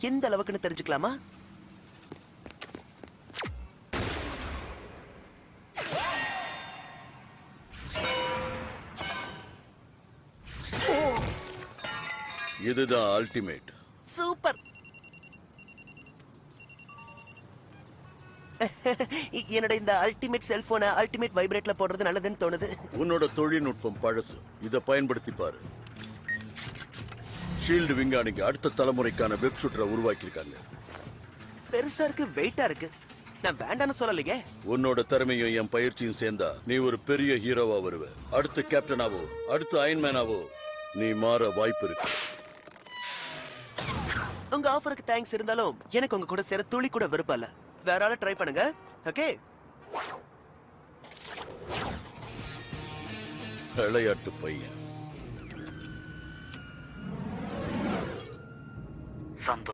எந்த அளவுக்குன்னு தெரிஞ்சுக்கலாமா? இதுதான் அல்டிமேட். சூப்பர். என்னோட இந்த அல்டிமேட் செல்போனை அல்டிமேட் வைப்ரேட்ல போடுறது நல்லதுன்னு தோணுது. உன்னோட தொழில்நுட்பம் பழசு, இதை பயன்படுத்தி பாரு. ஷீல்டு விஞ்ஞானிங்க அடுத்த தலைமுறைக்கான வெப் ஷூட்டரை உருவாக்கியிருக்காங்க. பெருசா இருக்கு, வெயிட்டா இருக்கு. நான் வேண்டான்னு சொல்லலையே. உன்னோட திறமையும் என் பயிற்சியும் சேர்ந்தா நீ ஒரு பெரிய ஹீரோவா வருவ. அடுத்த கேப்டனாவோ அடுத்த அயன்மேனாவோ நீ மாற வாய்ப்பு இருக்கு. உங்க ஆஃபருக்கு தேங்க்ஸ் இருந்தாலும் எனக்கு உங்க கூட சேர துளி கூட விருப்பம் இல்ல. வேற ஆள ட்ரை பண்ணுங்க. ஓகே. விளையாட்டு பையன். சந்தோஷம்.